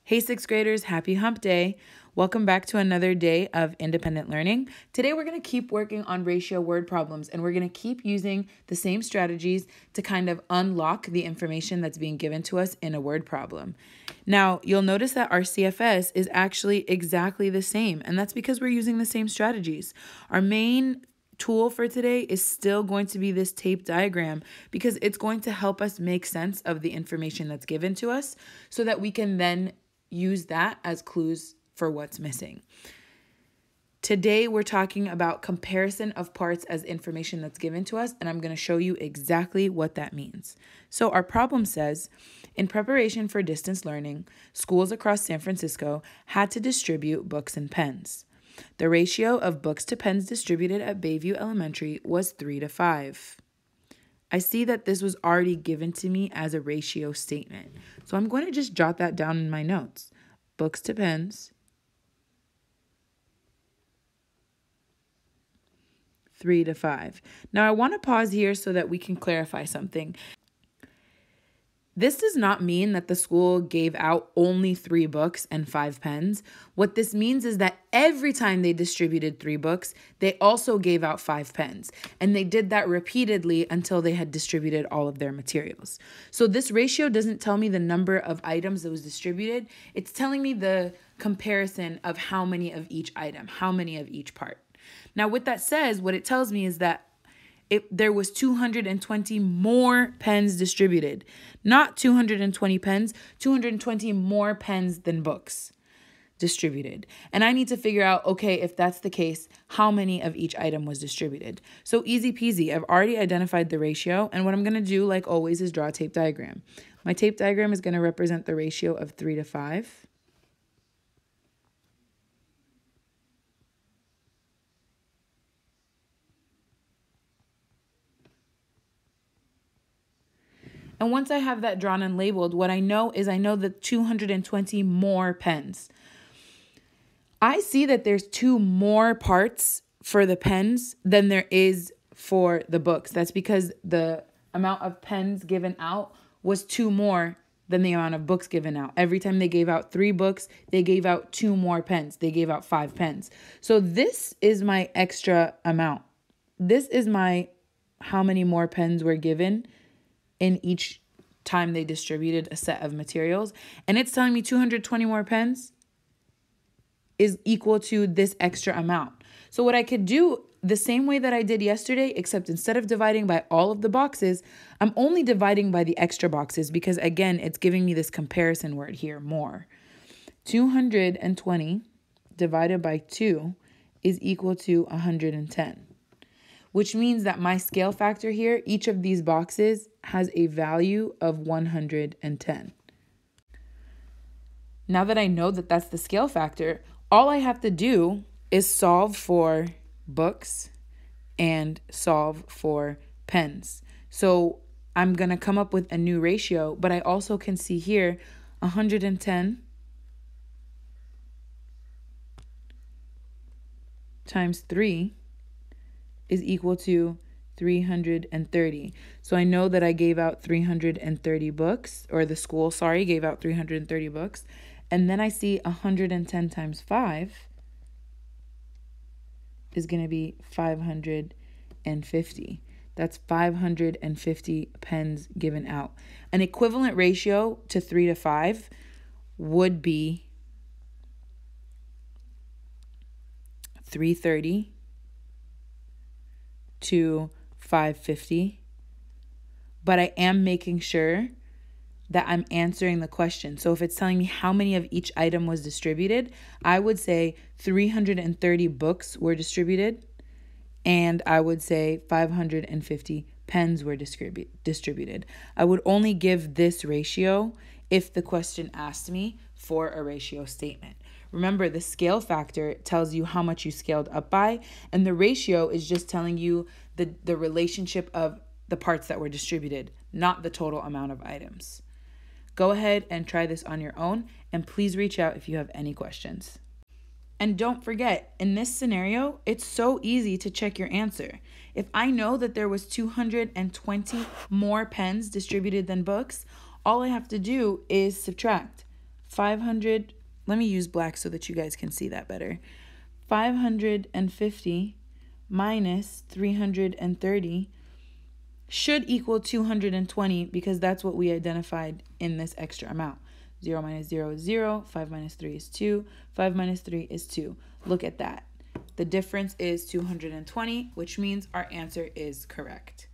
Hey, sixth graders, happy hump day. Welcome back to another day of independent learning. Today, we're going to keep working on ratio word problems, and we're going to keep using the same strategies to kind of unlock the information that's being given to us in a word problem. Now, you'll notice that our CFS is actually exactly the same, and that's because we're using the same strategies. Our main tool for today is still going to be this tape diagram because it's going to help us make sense of the information that's given to us so that we can then use that as clues for what's missing. Today, we're talking about comparison of parts as information that's given to us, and I'm going to show you exactly what that means. So our problem says, in preparation for distance learning, schools across San Francisco had to distribute books and pens. The ratio of books to pens distributed at Bayview Elementary was 3-5. I see that this was already given to me as a ratio statement. So I'm going to just jot that down in my notes. Books to pens, 3-5. Now I want to pause here so that we can clarify something. This does not mean that the school gave out only 3 books and 5 pens. What this means is that every time they distributed 3 books, they also gave out 5 pens. And they did that repeatedly until they had distributed all of their materials. So this ratio doesn't tell me the number of items that was distributed. It's telling me the comparison of how many of each item, how many of each part. Now, what that says, what it tells me is that there was 220 more pens distributed. Not 220 pens, 220 more pens than books distributed. And I need to figure out, okay, if that's the case, how many of each item was distributed. So easy peasy, I've already identified the ratio. And what I'm going to do, like always, is draw a tape diagram. My tape diagram is going to represent the ratio of 3-5. And once I have that drawn and labeled, what I know is I know the 220 more pens. I see that there's 2 more parts for the pens than there is for the books. That's because the amount of pens given out was 2 more than the amount of books given out. Every time they gave out 3 books, they gave out 2 more pens. They gave out 5 pens. So this is my extra amount. This is my how many more pens were given in each time they distributed a set of materials. And it's telling me 220 more pens is equal to this extra amount. So what I could do the same way that I did yesterday, except instead of dividing by all of the boxes, I'm only dividing by the extra boxes because, again, it's giving me this comparison word here, more. 220 divided by 2 is equal to 110. Which means that my scale factor here, each of these boxes has a value of 110. Now that I know that that's the scale factor, all I have to do is solve for books and solve for pens. So I'm going to come up with a new ratio, but I also can see here 110 times 3 is equal to 330. So I know that I gave out 330 books, or the school, sorry, gave out 330 books. And then I see 110 times 5 is going to be 550. That's 550 pens given out. An equivalent ratio to 3-5 would be 330 to 550, but I am making sure that I'm answering the question. So if it's telling me how many of each item was distributed, I would say 330 books were distributed, and I would say 550 pens were distributed. I would only give this ratio if the question asked me for a ratio statement. Remember, the scale factor tells you how much you scaled up by, and the ratio is just telling you the relationship of the parts that were distributed, not the total amount of items. Go ahead and try this on your own, and please reach out if you have any questions. And don't forget, in this scenario, it's so easy to check your answer. If I know that there was 220 more pens distributed than books, all I have to do is subtract 500, let me use black so that you guys can see that better. 550 minus 330 should equal 220 because that's what we identified in this extra amount. 0 minus 0 is 0. 5 minus 3 is 2. 5 minus 3 is 2. Look at that. The difference is 220, which means our answer is correct.